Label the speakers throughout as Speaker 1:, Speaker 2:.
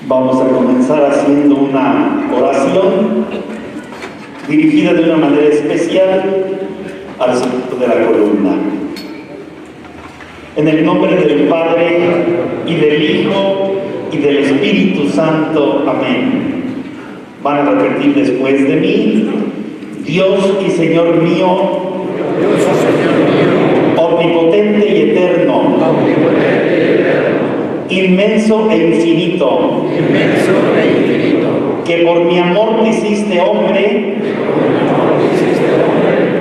Speaker 1: Vamos a comenzar haciendo una oración dirigida de una manera especial al centro de la columna. En el nombre del Padre, y del Hijo, y del Espíritu Santo. Amén. Van a repetir después de mí: Dios y Señor mío, omnipotente y eterno, inmenso e infinito, que por mi amor te hiciste hombre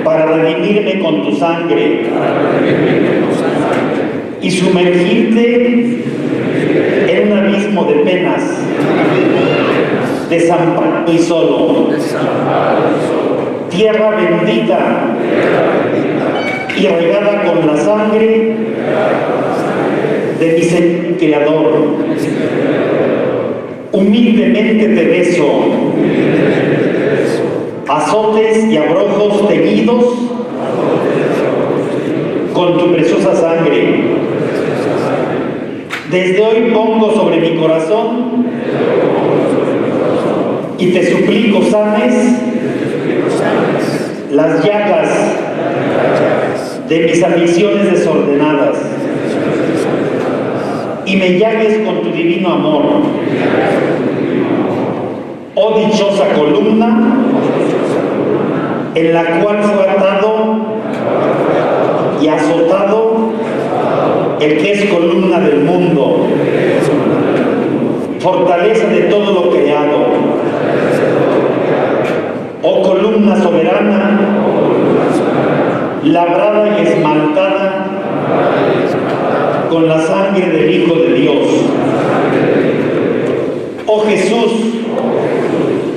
Speaker 1: para redimirme con tu sangre y sumergirte en un abismo de penas, desamparado y solo, tierra bendita y regada con la sangre de mi Señor Creador. Humildemente te beso, azotes y abrojos teñidos con tu preciosa sangre. Desde hoy pongo sobre mi corazón y te suplico sanes las llagas de mis ambiciones desordenadas y me llagues con tu divino amor. Oh dichosa columna en la cual fue atado y azotado el que es columna del mundo, fortaleza de todo lo creado. Oh columna soberana, labrada y esmaltada con la sangre del Hijo de Dios. Oh Jesús,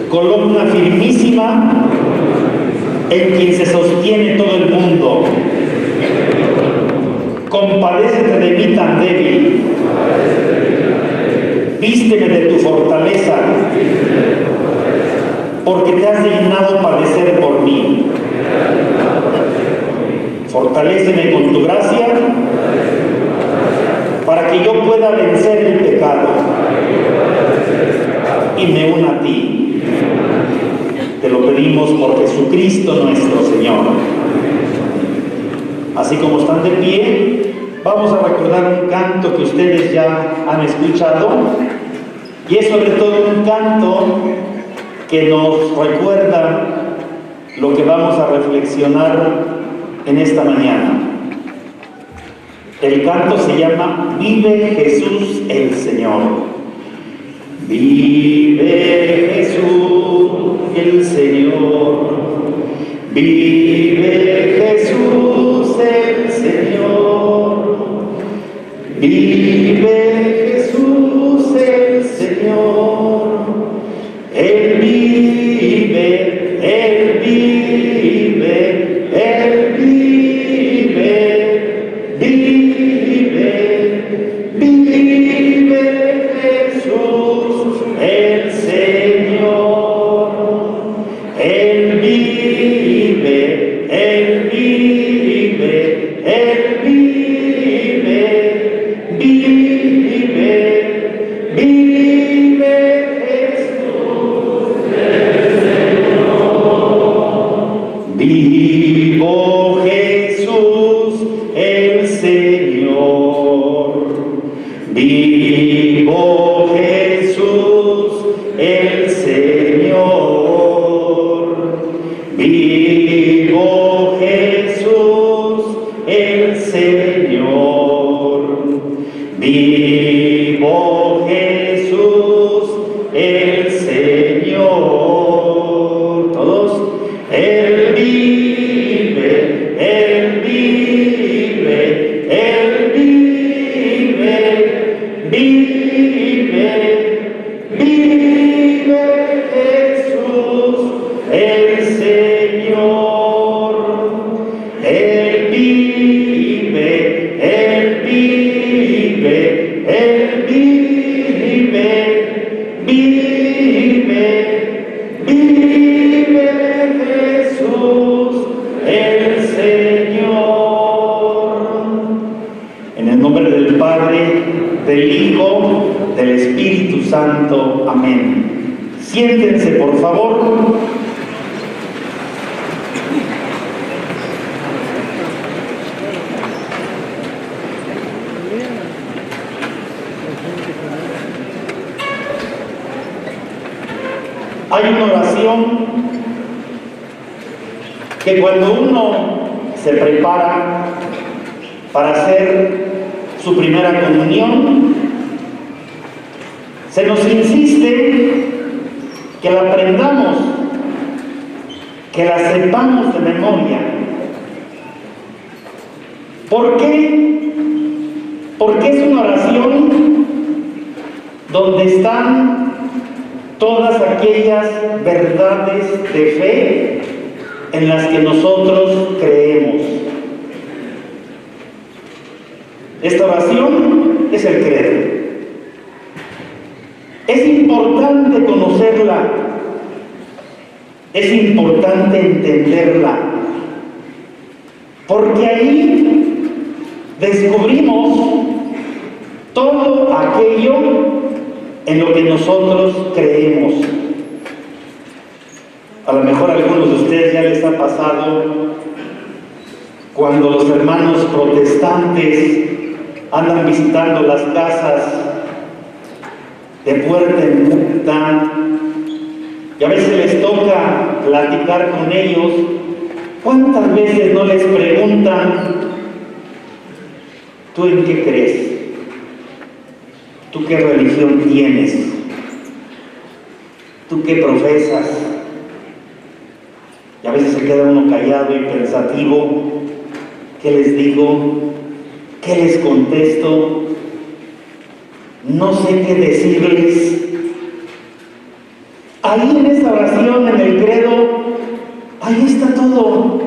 Speaker 1: columna firmísima en quien se sostiene todo el mundo, compadécete de mí tan débil, vísteme de tu fortaleza, porque te has dignado padecer por mí. Fortaléceme con tu gracia, para que yo pueda vencer el pecado y me una a ti. Te lo pedimos por Jesucristo nuestro Señor. Así como están de pie, vamos a recordar un canto que ustedes ya han escuchado, y es sobre todo un canto que nos recuerda lo que vamos a reflexionar en esta mañana. El canto se llama Vive Jesús el Señor. Vive Jesús el Señor, vive Jesús el Señor, vive Jesús el Señor. Él vive, Él vive, Él vive, vive, vive Jesús el Señor. Él vive, Él vive, Él vive, vive, vive Jesús el Señor. Vivo Jesús el Señor. Vivo Jesús el Señor. Vivo Jesús el Señor. Vivo Jesús el Señor. Todos. Él vive, Él vive, Él vive, vive, vive Jesús el Señor. Él vive, Él vive, Él vive, vive, vive Jesús el Señor. Señor. En el nombre del Padre, del Hijo, del Espíritu Santo. Amén. Siéntense, por favor. Hay una oración que cuando uno se prepara para hacer su primera comunión, se nos insiste que la aprendamos, que la sepamos de memoria. ¿Por qué? Porque es una oración donde están todas aquellas verdades de fe en las que nosotros creemos. Esta oración es el credo. Es importante conocerla, es importante entenderla, porque ahí descubrimos todo aquello en lo que nosotros creemos. A lo mejor a algunos de ustedes ya les ha pasado cuando los hermanos protestantes andan visitando las casas de puerta en puerta y a veces les toca platicar con ellos. ¿Cuántas veces no les preguntan: ¿tú en qué crees? ¿Tú qué religión tienes? ¿Tú qué profesas? Y a veces se queda uno callado y pensativo. ¿Qué les digo? ¿Qué les contesto? No sé qué decirles. Ahí en esa oración, en el credo, ahí está todo.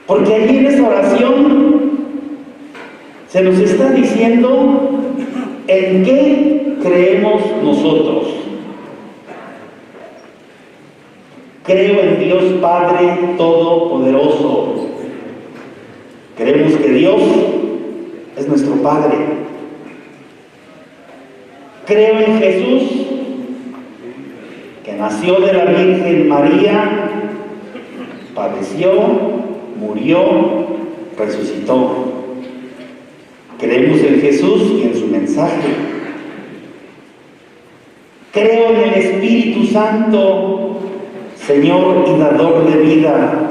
Speaker 1: Porque ahí en esa oración se nos está diciendo en qué creemos nosotros. Creo en Dios Padre Todopoderoso. Creemos que Dios es nuestro Padre. Creo en Jesús, que nació de la Virgen María, padeció, murió, resucitó. Creemos en Jesús y en su mensaje. Creo en el Espíritu Santo, Señor y dador de vida,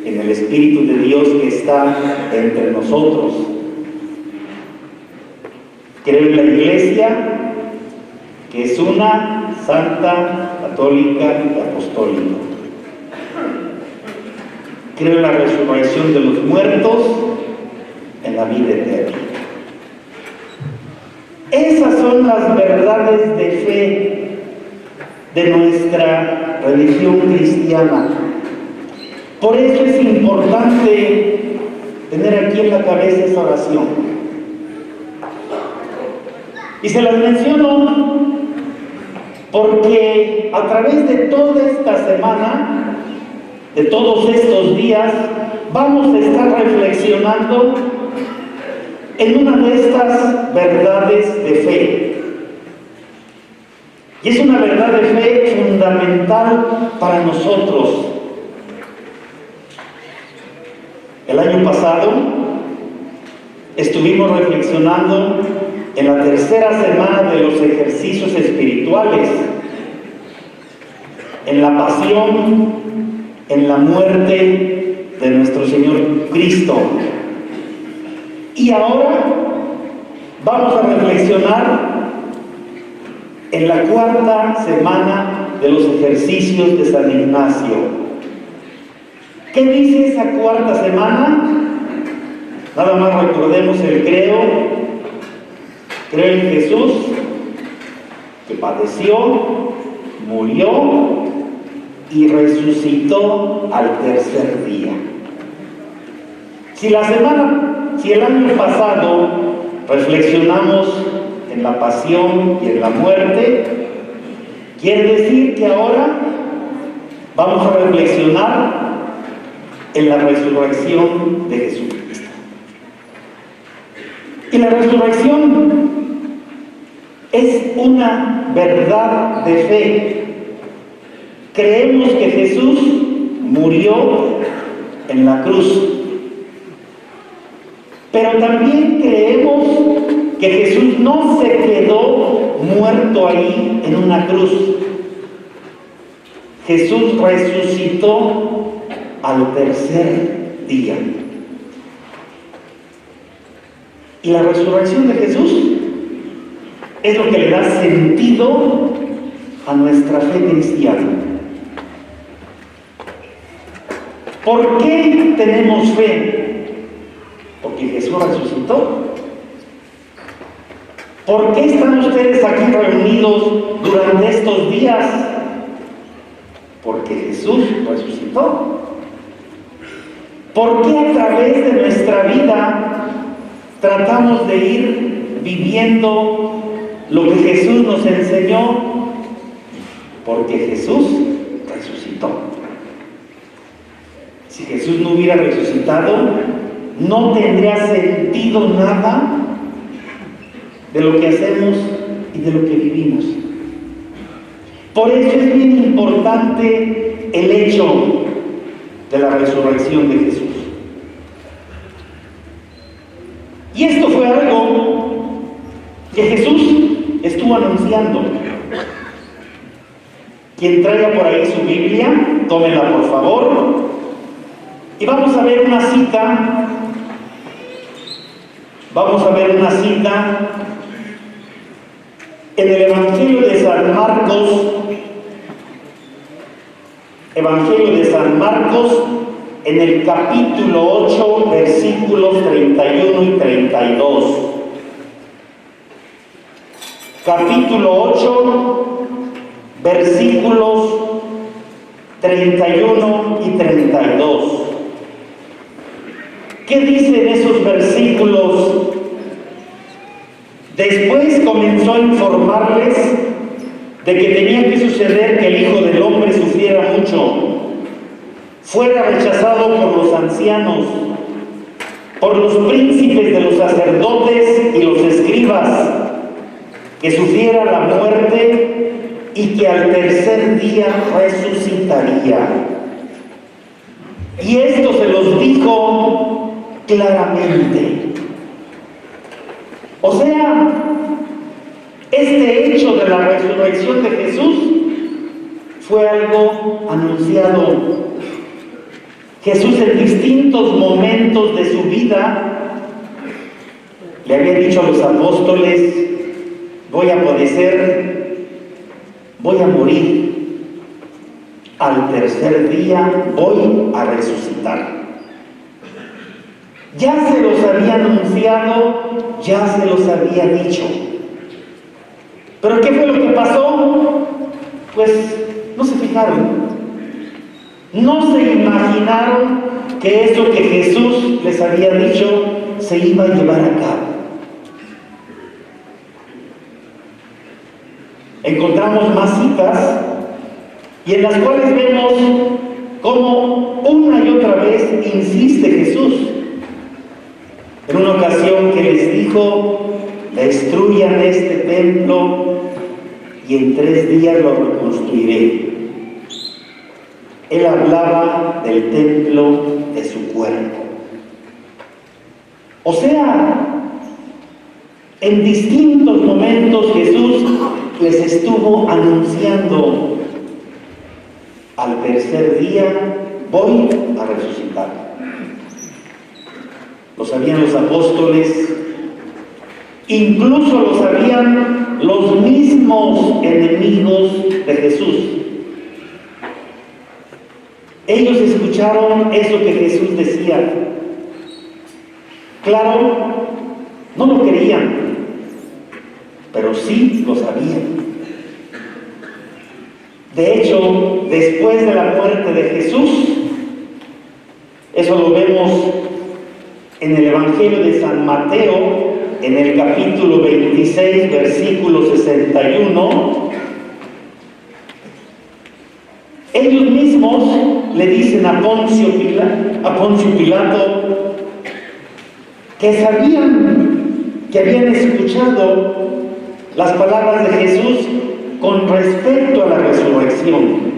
Speaker 1: en el Espíritu de Dios que está entre nosotros. Creo en la Iglesia, que es una, santa, católica y apostólica. Creo en la resurrección de los muertos, en la vida eterna. Esas son las verdades de fe de nuestra religión cristiana. Por eso es importante tener aquí en la cabeza esa oración. Y se las menciono porque a través de toda esta semana, de todos estos días, vamos a estar reflexionando en una de estas verdades de fe. Y es una verdad de fe fundamental para nosotros. El año pasado estuvimos reflexionando en la tercera semana de los ejercicios espirituales, en la pasión, en la muerte de nuestro Señor Cristo. Y ahora vamos a reflexionar en la cuarta semana de los ejercicios de San Ignacio. ¿Qué dice esa cuarta semana? Nada más recordemos el credo. Creo en Jesús, que padeció, murió y resucitó al tercer día. Si el año pasado reflexionamos en la pasión y en la muerte, quiere decir que ahora vamos a reflexionar en la resurrección de Jesucristo. Y la resurrección es una verdad de fe. Creemos que Jesús murió en la cruz, pero también creemos que Jesús no se quedó muerto ahí en una cruz. Jesús resucitó al tercer día. Y la resurrección de Jesús es lo que le da sentido a nuestra fe cristiana. ¿Por qué tenemos fe? Porque Jesús resucitó. ¿Por qué están ustedes aquí reunidos durante estos días? Porque Jesús resucitó. ¿Por qué a través de nuestra vida tratamos de ir viviendo lo que Jesús nos enseñó? Porque Jesús resucitó. Si Jesús no hubiera resucitado, no tendría sentido nada de lo que hacemos y de lo que vivimos. Por eso es bien importante el hecho de la resurrección de Jesús. Y esto fue algo que Jesús estuvo anunciando. Quien traiga por ahí su Biblia, tómela por favor. Y vamos a ver una cita. Vamos a ver una cita en el Evangelio de San Marcos. Evangelio de San Marcos, en el capítulo 8, versículos 31 y 32. Capítulo 8, versículos 31 y 32. ¿Qué dicen esos versículos? Después comenzó a informarles de que tenía que suceder que el Hijo del Hombre sufriera mucho, fuera rechazado por los ancianos, por los príncipes de los sacerdotes y los escribas, que sufriera la muerte y que al tercer día resucitaría. Y esto se los dijo claramente. O sea, este hecho de la resurrección de Jesús fue algo anunciado. Jesús en distintos momentos de su vida le había dicho a los apóstoles: voy a padecer, voy a morir, al tercer día voy a resucitar. Ya se los había anunciado, ya se los había dicho. ¿Pero qué fue lo que pasó? Pues no se fijaron. No se imaginaron que eso que Jesús les había dicho se iba a llevar a cabo. Encontramos más citas y en las cuales vemos cómo una y otra vez insiste Jesús. En una ocasión que les dijo: destruyan este templo y en 3 días lo reconstruiré. Él hablaba del templo de su cuerpo. O sea, en distintos momentos Jesús les estuvo anunciando: al tercer día voy a resucitar. Lo sabían los apóstoles, incluso lo sabían los mismos enemigos de Jesús. Ellos escucharon eso que Jesús decía. Claro, no lo creían, pero sí lo sabían. De hecho, después de la muerte de Jesús, eso lo vemos en el Evangelio de San Mateo, en el capítulo 26, versículo 61, ellos mismos le dicen a Poncio Pilato que sabían, que habían escuchado las palabras de Jesús con respecto a la resurrección.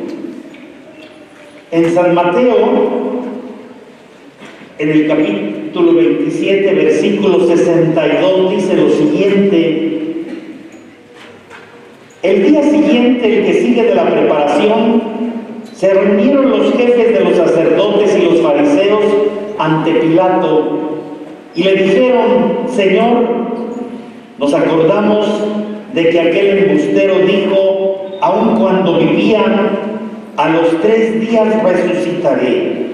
Speaker 1: En San Mateo, en el capítulo 27, versículo 62, dice lo siguiente: el día siguiente, el que sigue de la preparación, se reunieron los jefes de los sacerdotes y los fariseos ante Pilato y le dijeron: Señor, nos acordamos de que aquel embustero dijo, aun cuando vivía, a los 3 días resucitaré.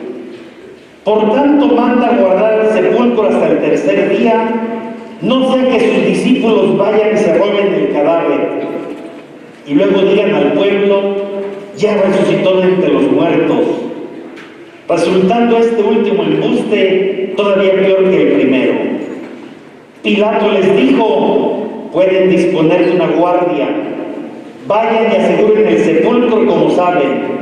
Speaker 1: Por tanto, manda guardar el sepulcro hasta el 3er día, no sea que sus discípulos vayan y se roben el cadáver y luego digan al pueblo: ya resucitó de entre los muertos, resultando este último embuste todavía peor que el primero. Pilato les dijo: pueden disponer de una guardia, vayan y aseguren el sepulcro como saben.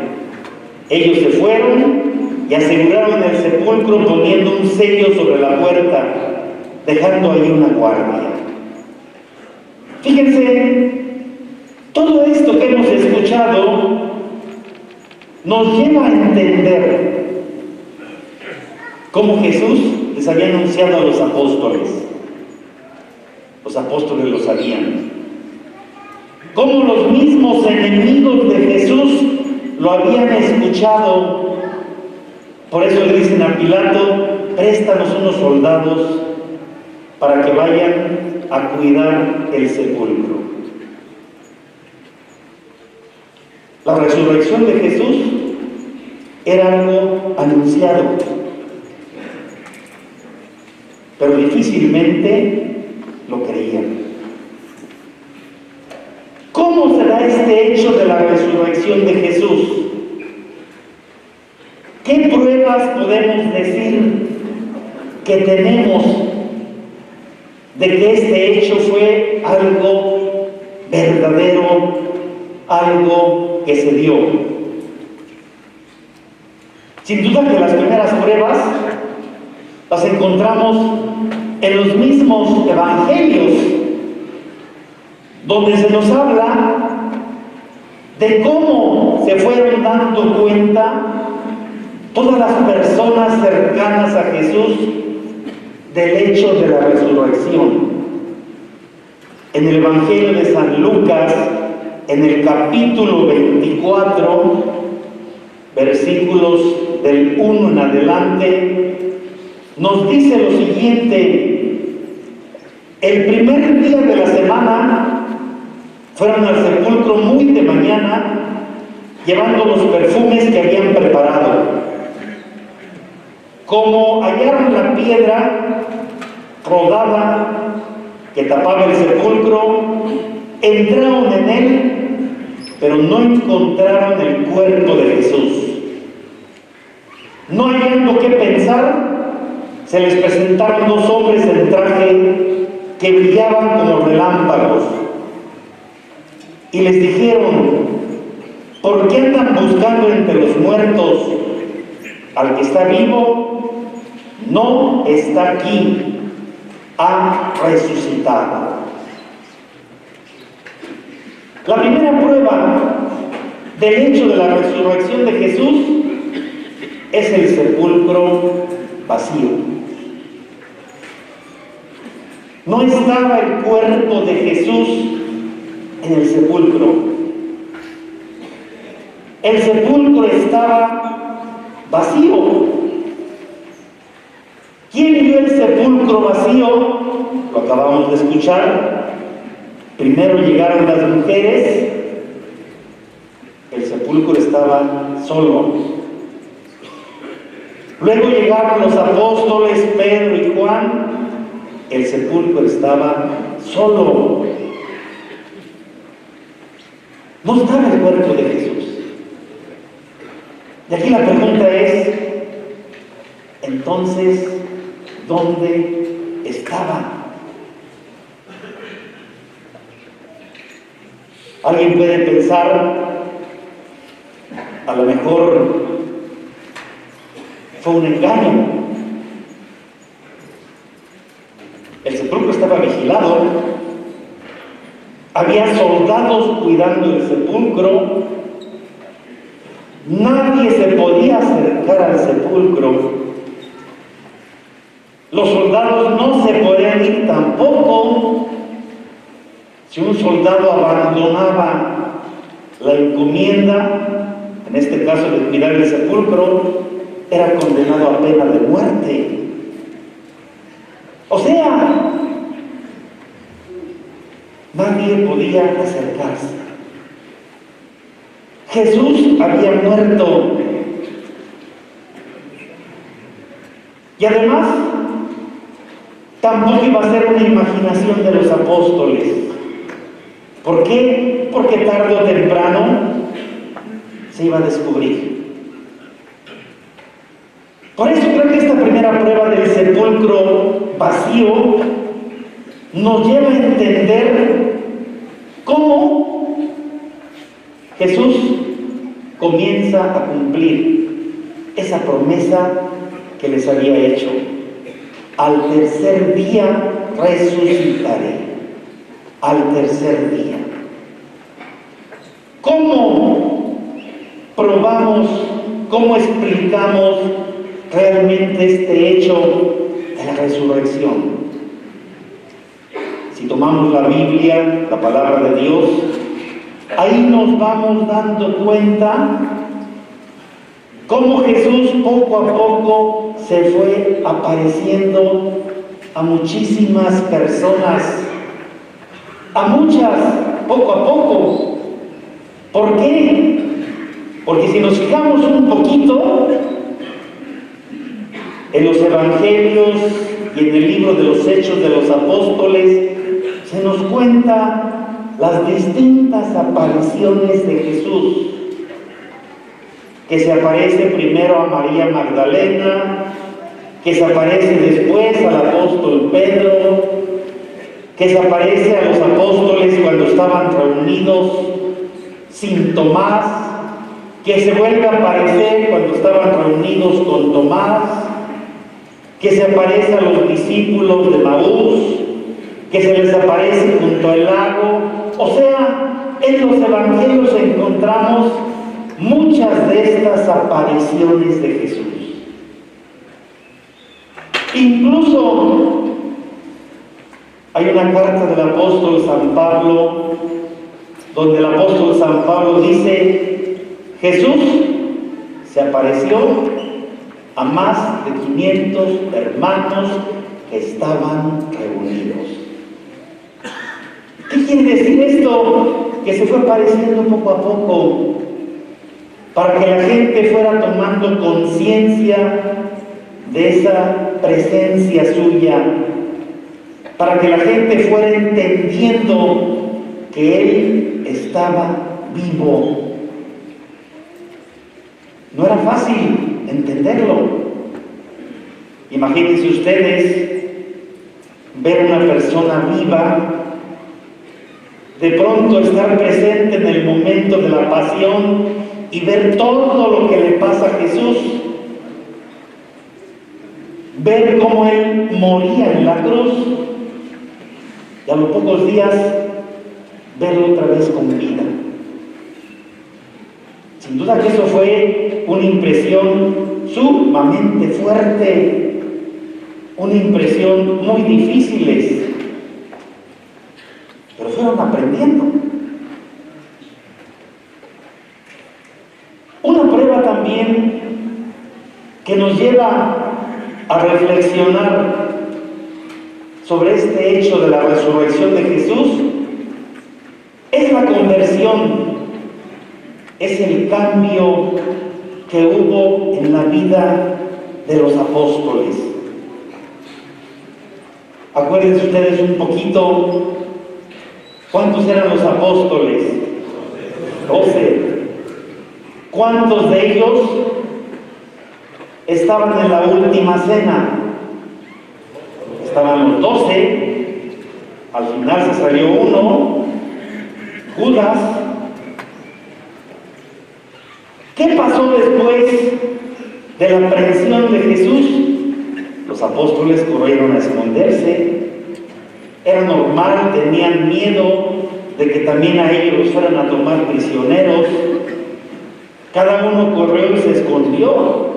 Speaker 1: Ellos se fueron y aseguraron el sepulcro poniendo un sello sobre la puerta, dejando ahí una guardia. Fíjense, todo esto que hemos escuchado nos lleva a entender cómo Jesús les había anunciado a los apóstoles. Los apóstoles lo sabían. Cómo los mismos enemigos de Jesús lo habían escuchado. Por eso le dicen a Pilato: préstanos unos soldados para que vayan a cuidar el sepulcro. La resurrección de Jesús era algo anunciado, pero difícilmente lo creían. ¿Cómo será este hecho de la resurrección de Jesús? ¿Qué pruebas podemos decir que tenemos de que este hecho fue algo verdadero, algo que se dio? Sin duda que las primeras pruebas las encontramos en los mismos evangelios, donde se nos habla de cómo se fueron dando cuenta todas las personas cercanas a Jesús del hecho de la resurrección. En el Evangelio de San Lucas, en el capítulo 24, versículos del 1 en adelante, nos dice lo siguiente: el primer día de la semana fueron al sepulcro muy de mañana, llevando los perfumes que habían preparado. Como hallaron la piedra rodada que tapaba el sepulcro, entraron en él, pero no encontraron el cuerpo de Jesús. No hallando qué pensar, se les presentaron 2 hombres en traje que brillaban como relámpagos y les dijeron: ¿por qué andan buscando entre los muertos al que está vivo? No está aquí, ha resucitado. La primera prueba del hecho de la resurrección de Jesús es el sepulcro vacío. No estaba el cuerpo de Jesús en el sepulcro. El sepulcro estaba vacío. ¿Quién vio el sepulcro vacío? Lo acabamos de escuchar. Primero llegaron las mujeres, el sepulcro estaba solo. Luego llegaron los apóstoles Pedro y Juan, el sepulcro estaba solo. No estaba el cuerpo de Jesús. Y aquí la pregunta es: entonces, ¿dónde estaba? Alguien puede pensar, a lo mejor fue un engaño. El sepulcro estaba vigilado. Había soldados cuidando el sepulcro. Nadie se podía acercar al sepulcro. Los soldados no se podían ir tampoco. Si un soldado abandonaba la encomienda, en este caso de cuidar el sepulcro, era condenado a pena de muerte. O sea, nadie podía acercarse. Jesús había muerto. Y además, tampoco iba a ser una imaginación de los apóstoles. ¿Por qué? Porque tarde o temprano se iba a descubrir. Por eso creo que esta primera prueba del sepulcro vacío nos lleva a entender cómo Jesús comienza a cumplir esa promesa que les había hecho. Al tercer día resucitaré. Al tercer día. ¿Cómo probamos, cómo explicamos realmente este hecho de la resurrección? Si tomamos la Biblia, la palabra de Dios, ahí nos vamos dando cuenta cómo Jesús poco a poco se fue apareciendo a muchísimas personas, a muchas, poco a poco. ¿Por qué? Porque si nos fijamos un poquito en los evangelios y en el libro de los Hechos de los Apóstoles, se nos cuenta las distintas apariciones de Jesús, que se aparece primero a María Magdalena, que se aparece después al apóstol Pedro, que se aparece a los apóstoles cuando estaban reunidos sin Tomás, que se vuelve a aparecer cuando estaban reunidos con Tomás, que se aparece a los discípulos de Maús, que se les aparece junto al lago. O sea, en los evangelios encontramos muchas de estas apariciones de Jesús. Incluso hay una carta del apóstol San Pablo, donde el apóstol San Pablo dice: Jesús se apareció a más de 500 hermanos que estaban reunidos. ¿Qué quiere decir esto? Que se fue apareciendo poco a poco, para que la gente fuera tomando conciencia de esa presencia suya, para que la gente fuera entendiendo que Él estaba vivo. No era fácil entenderlo. Imagínense ustedes ver una persona viva, de pronto estar presente en el momento de la pasión y ver todo lo que le pasa a Jesús, ver cómo Él moría en la cruz y a los pocos días verlo otra vez con vida. Sin duda que eso fue una impresión sumamente fuerte, una impresión muy difícil, pero fueron aprendiendo. Una prueba también que nos lleva a reflexionar sobre este hecho de la resurrección de Jesús es la conversión, es el cambio que hubo en la vida de los apóstoles. Acuérdense ustedes un poquito, ¿cuántos eran los apóstoles? 12. ¿Cuántos de ellos estaban en la última cena? Estaban los 12, al final se salió uno, Judas. ¿Qué pasó después de la aprehensión de Jesús, los apóstoles corrieron a esconderse. Era normal, tenían miedo de que también a ellos los fueran a tomar prisioneros. Cada uno corrió y se escondió.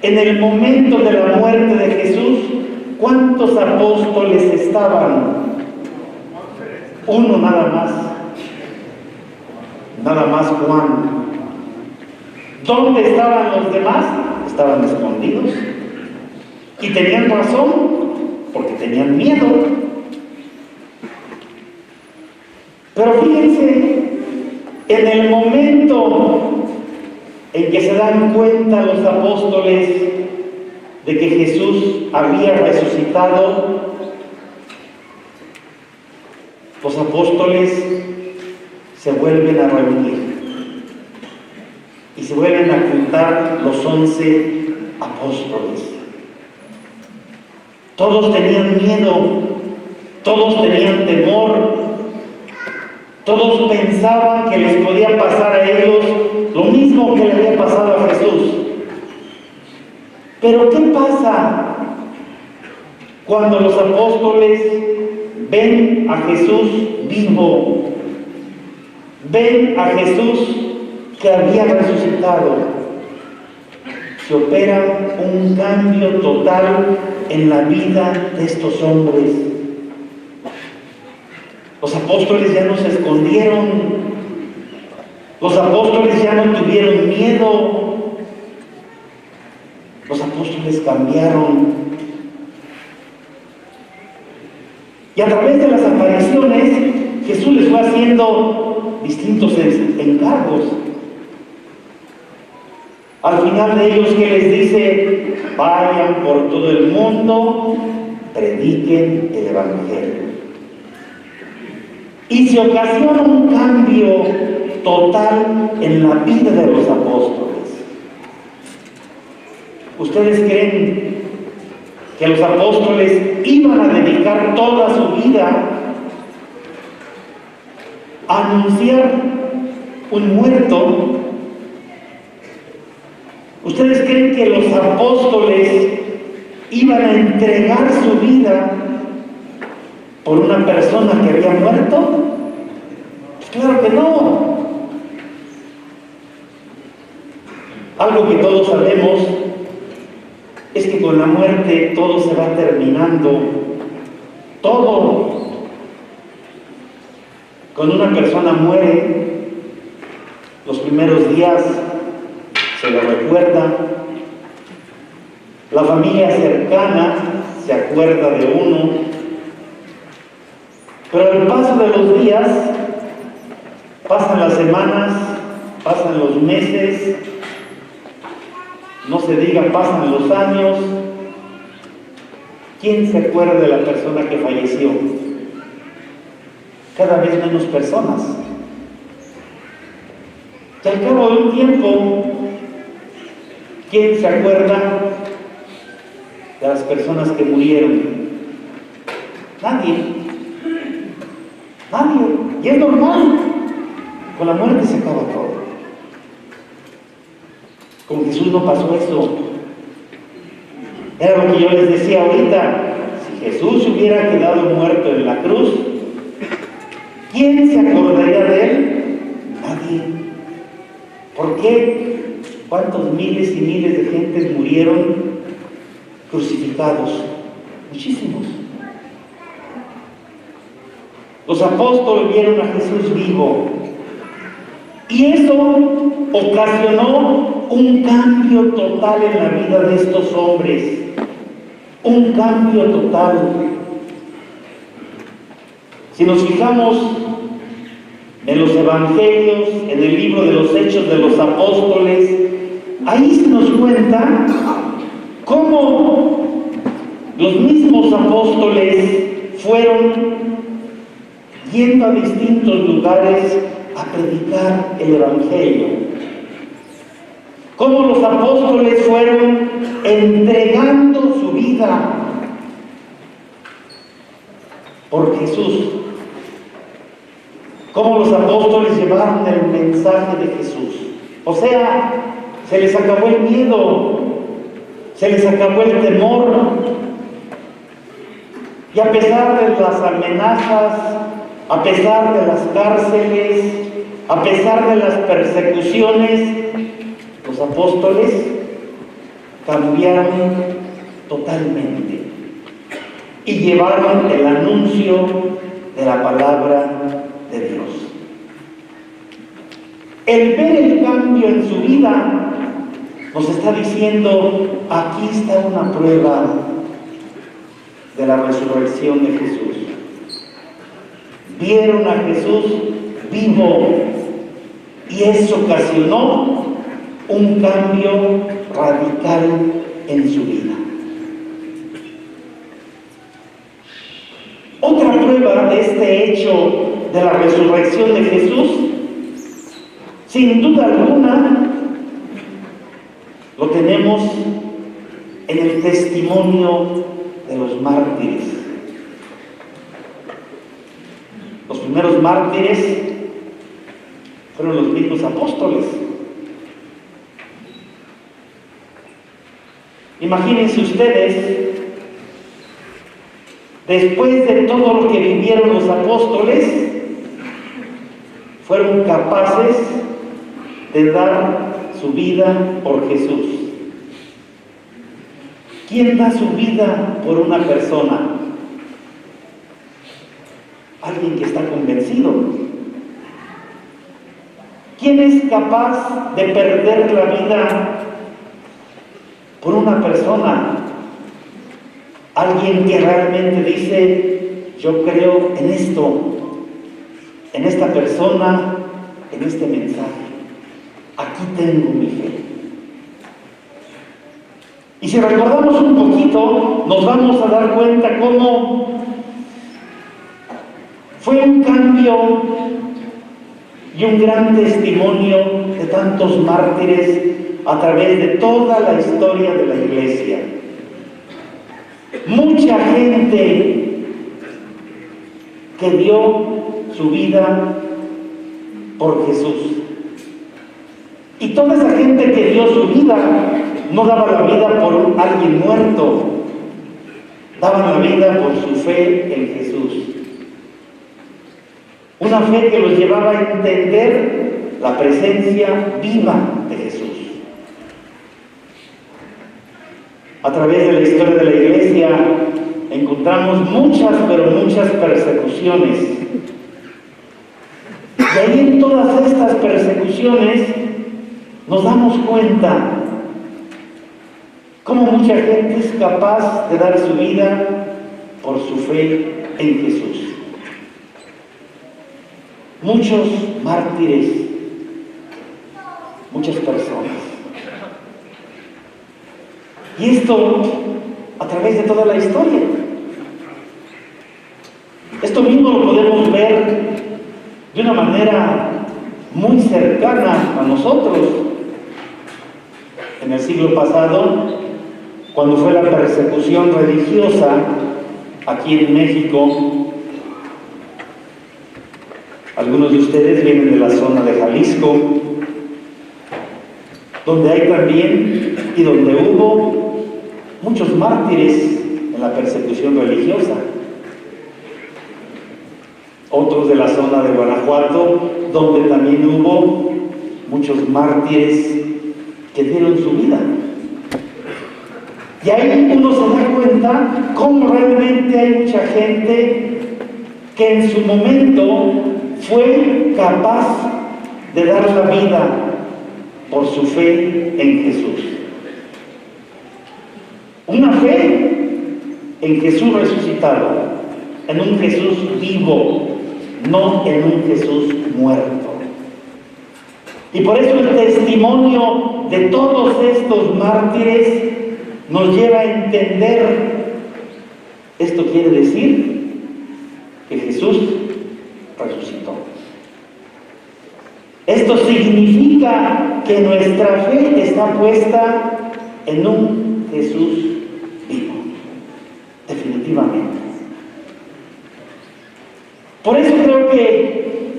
Speaker 1: En el momento de la muerte de Jesús, ¿cuántos apóstoles estaban? Uno nada más Juan. ¿Dónde estaban los demás? Estaban escondidos. Y tenían razón, porque tenían miedo. Pero fíjense, en el momento en que se dan cuenta los apóstoles de que Jesús había resucitado, los apóstoles se vuelven a reunir y se vuelven a juntar los 11 apóstoles. Todos tenían miedo, todos tenían temor, todos pensaban que les podía pasar a ellos lo mismo que le había pasado a Jesús. Pero ¿qué pasa cuando los apóstoles ven a Jesús vivo? Ven a Jesús que había resucitado. Se opera un cambio total en la vida de estos hombres. Los apóstoles ya no se escondieron. Los apóstoles ya no tuvieron miedo. Los apóstoles cambiaron. Y a través de las apariciones, Jesús les fue haciendo distintos encargos. Al final de ellos, ¿qué les dice? Vayan por todo el mundo, prediquen el Evangelio. Y se ocasiona un cambio total en la vida de los apóstoles. ¿Ustedes creen que los apóstoles iban a dedicar toda su vida a anunciar un muerto? ¿Ustedes creen que los apóstoles iban a entregar su vida por una persona que había muerto? Pues claro que no. Algo que todos sabemos es que con la muerte todo se va terminando. Todo. Cuando una persona muere, los primeros días se le recuerda, la familia cercana se acuerda de uno, pero al paso de los días, pasan las semanas, pasan los meses, no se diga, pasan los años. ¿Quién se acuerda de la persona que falleció? Cada vez menos personas. Y al cabo de un tiempo, ¿quién se acuerda de las personas que murieron? Nadie. Nadie. Y es normal. Con la muerte se acaba todo. Con Jesús no pasó eso. Era lo que yo les decía ahorita. Si Jesús hubiera quedado muerto en la cruz, ¿quién se acordaría de él? Nadie. ¿Por qué? ¿Cuántos miles y miles de gentes murieron crucificados? Muchísimos. Los apóstoles vieron a Jesús vivo. Y eso ocasionó un cambio total en la vida de estos hombres. Un cambio total. Si nos fijamos en los evangelios, en el libro de los Hechos de los Apóstoles, ahí se nos cuenta cómo los mismos apóstoles fueron yendo a distintos lugares a predicar el Evangelio. Cómo los apóstoles fueron entregando su vida por Jesús. Cómo los apóstoles llevaron el mensaje de Jesús. O sea, se les acabó el miedo, se les acabó el temor. Y a pesar de las amenazas, a pesar de las cárceles, a pesar de las persecuciones, los apóstoles cambiaron totalmente y llevaron el anuncio de la palabra de Dios. El ver el cambio en su vida nos está diciendo, aquí está una prueba de la resurrección de Jesús. Vieron a Jesús vivo y eso ocasionó un cambio radical en su vida. Otra prueba de este hecho de la resurrección de Jesús, sin duda alguna, lo tenemos en el testimonio de los mártires. Los primeros mártires fueron los mismos apóstoles. Imagínense ustedes, después de todo lo que vivieron los apóstoles, fueron capaces de dar su vida por Jesús. ¿Quién da su vida por una persona? Alguien que está convencido. ¿Quién es capaz de perder la vida por una persona? Alguien que realmente dice, yo creo en esto, en esta persona, en este mensaje. Aquí tengo mi fe. Y si recordamos un poquito, nos vamos a dar cuenta cómo fue un cambio y un gran testimonio de tantos mártires a través de toda la historia de la iglesia. Mucha gente que dio su vida por Jesús. Y toda esa gente que dio su vida no daba la vida por alguien muerto, daban la vida por su fe en Jesús. Una fe que los llevaba a entender la presencia viva de Jesús. A través de la historia de la iglesia encontramos muchas, pero muchas persecuciones. Y ahí en todas estas persecuciones nos damos cuenta cómo mucha gente es capaz de dar su vida por su fe en Jesús. Muchos mártires, muchas personas. Y esto a través de toda la historia. Esto mismo lo podemos ver de una manera muy cercana a nosotros. En el siglo pasado, cuando fue la persecución religiosa aquí en México, algunos de ustedes vienen de la zona de Jalisco, donde hay también y donde hubo muchos mártires en la persecución religiosa. Otros de la zona de Guanajuato, donde también hubo muchos mártires que dieron su vida. Y ahí uno se da cuenta cómo realmente hay mucha gente que en su momento fue capaz de dar la vida por su fe en Jesús. Una fe en Jesús resucitado, en un Jesús vivo, no en un Jesús muerto. Y por eso el testimonio de todos estos mártires nos lleva a entender, esto quiere decir que Jesús resucitó. Esto significa que nuestra fe está puesta en un Jesús vivo, definitivamente. Por eso creo que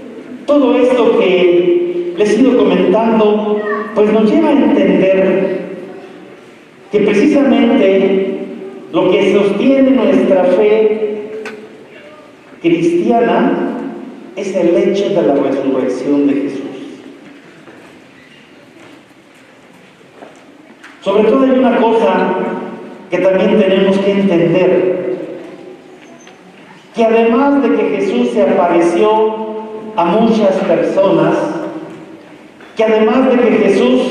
Speaker 1: todo esto que les he ido comentando pues nos lleva a entender que precisamente lo que sostiene nuestra fe cristiana es el hecho de la resurrección de Jesús. Sobre todo hay una cosa que también tenemos que entender, que además de que Jesús se apareció a muchas personas, que además de que Jesús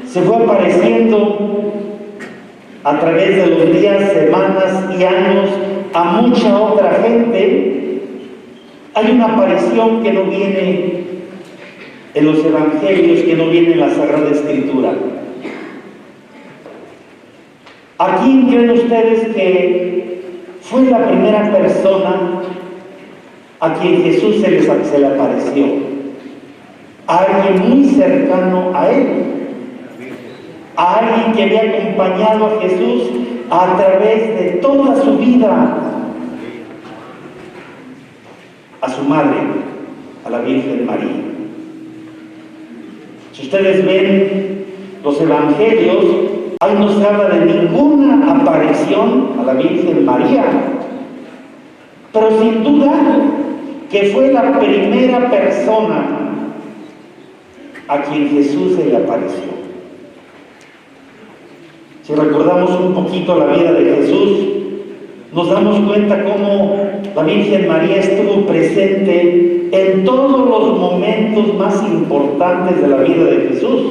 Speaker 1: se fue apareciendo a través de los días, semanas y años a mucha otra gente, hay una aparición que no viene en los evangelios, que no viene en la Sagrada Escritura. ¿A quién creen ustedes que fue la primera persona a quien Jesús se le apareció? A alguien muy cercano a él, a alguien que había acompañado a Jesús a través de toda su vida, a su madre, a la Virgen María. Si ustedes ven los evangelios, ahí no se habla de ninguna aparición a la Virgen María, pero sin duda que fue la primera persona a quien Jesús se le apareció. Si recordamos un poquito la vida de Jesús, nos damos cuenta cómo la Virgen María estuvo presente en todos los momentos más importantes de la vida de Jesús.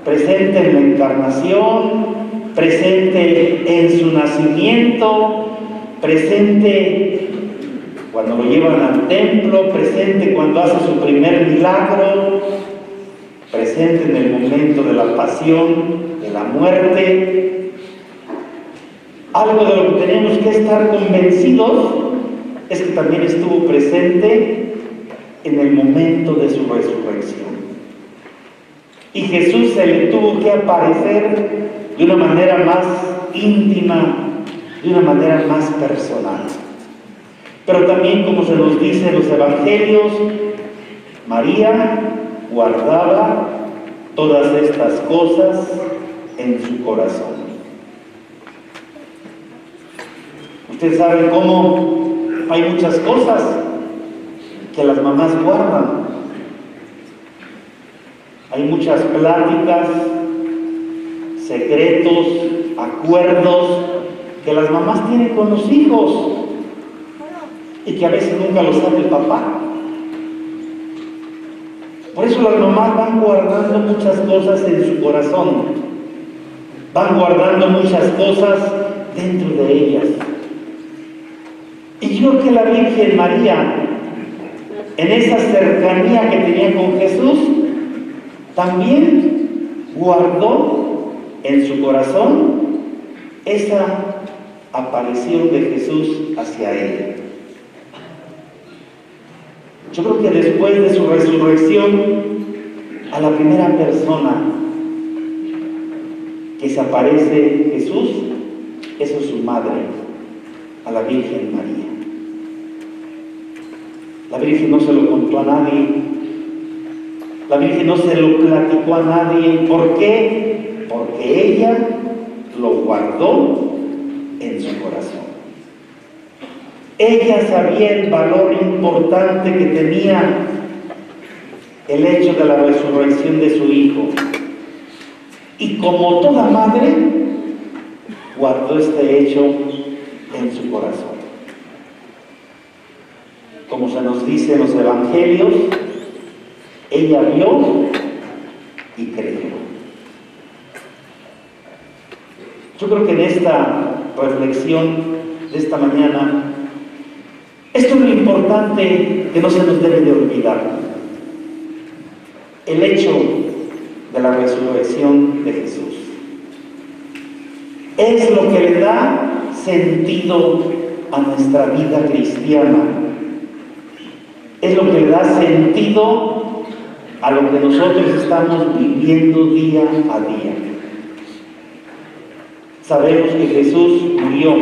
Speaker 1: Presente en la encarnación, presente en su nacimiento, presente cuando lo llevan al templo, presente cuando hace su primer milagro, presente en el momento de la pasión, de la muerte. Algo de lo que tenemos que estar convencidos es que también estuvo presente en el momento de su resurrección. Y Jesús se le tuvo que aparecer de una manera más íntima, de una manera más personal. Pero también, como se nos dice en los evangelios, María guardaba todas estas cosas en su corazón. Ustedes saben cómo hay muchas cosas que las mamás guardan. Hay muchas pláticas, secretos, acuerdos que las mamás tienen con los hijos y que a veces nunca lo sabe el papá. Por eso las mamás van guardando muchas cosas en su corazón, van guardando muchas cosas dentro de ellas. Y yo creo que la Virgen María, en esa cercanía que tenía con Jesús, también guardó en su corazón esa aparición de Jesús hacia ella. Yo creo que después de su resurrección, a la primera persona que se aparece Jesús, eso es su madre, a la Virgen María. La Virgen no se lo contó a nadie, la Virgen no se lo platicó a nadie. ¿Por qué? Porque ella lo guardó en su corazón. Ella sabía el valor importante que tenía el hecho de la resurrección de su hijo. Y como toda madre, guardó este hecho en su corazón. Como se nos dice en los evangelios, ella vio y creyó. Yo creo que en esta reflexión de esta mañana, esto es lo importante que no se nos debe de olvidar. El hecho de la resurrección de Jesús es lo que le da sentido a nuestra vida cristiana. Es lo que le da sentido a lo que nosotros estamos viviendo día a día. Sabemos que Jesús murió,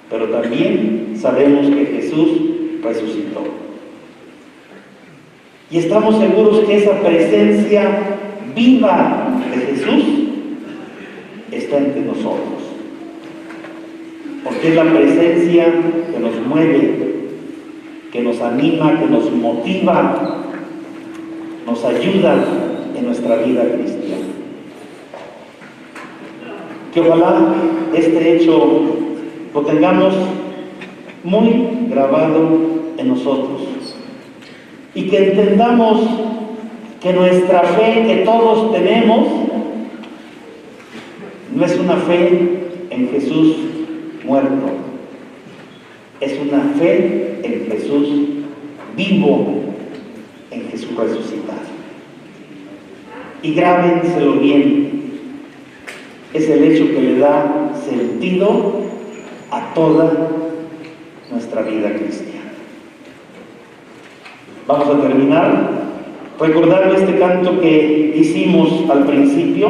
Speaker 1: pero también sabemos que Jesús resucitó. Y estamos seguros que esa presencia viva de Jesús está entre nosotros. Porque es la presencia que nos mueve, que nos anima, que nos motiva, nos ayuda en nuestra vida cristiana. Que ojalá este hecho lo tengamos muy grabado en nosotros y que entendamos que nuestra fe que todos tenemos no es una fe en Jesús muerto, es una fe en Jesús vivo, en Jesús resucitado. Y grábenselo bien, es el hecho que le da sentido a toda nuestra vida cristiana. Vamos a terminar recordando este canto que hicimos al principio,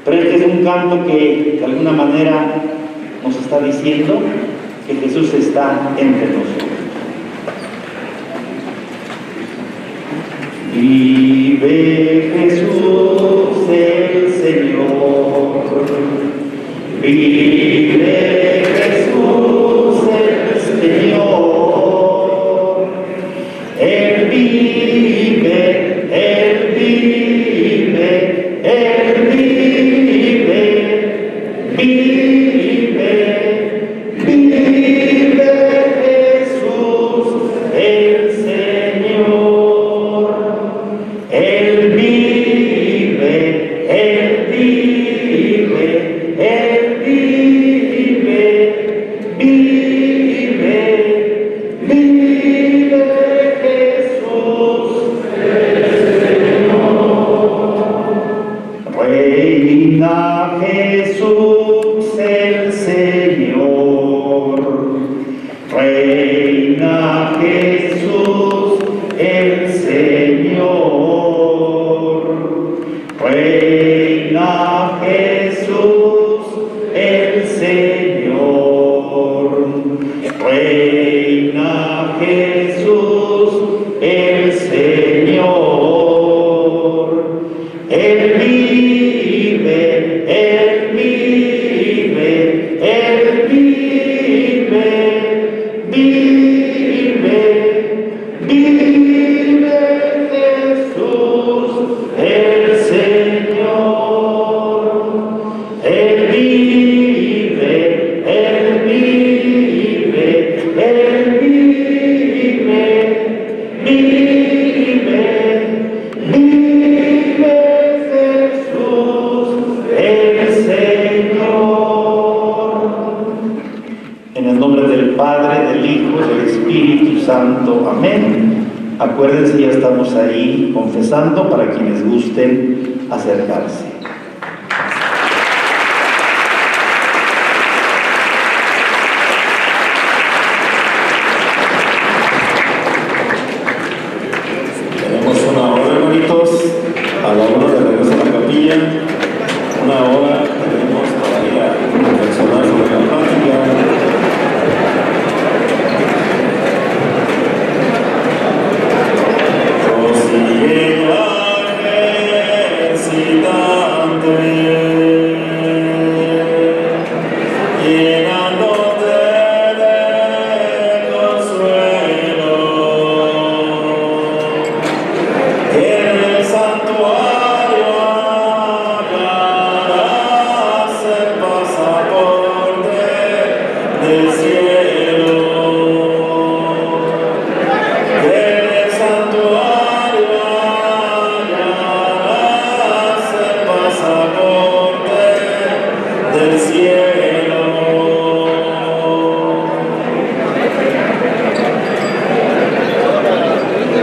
Speaker 1: pero este es un canto que de alguna manera nos está diciendo que Jesús está entre nosotros. Vive Jesús el Señor, vive Jesús el Señor, Él vive, Él vive, Él vive, vive, vive Jesús el Señor, Él vive, Él vive, Él vive, vive, vive Jesús el Señor. Reina Jesús el Señor, reina Jesús el Señor, reina Jesús el Señor, reina Jesús el Señor, Él vive, Él vive, Él vive, vive, vive Jesús el Señor, Él vive, Él vive, Él vive, vive, vive Jesús el Señor. En el nombre del Padre, del Hijo, del Espíritu Santo. Amén. Acuérdense, ya estamos ahí confesando para quienes gusten acercarse.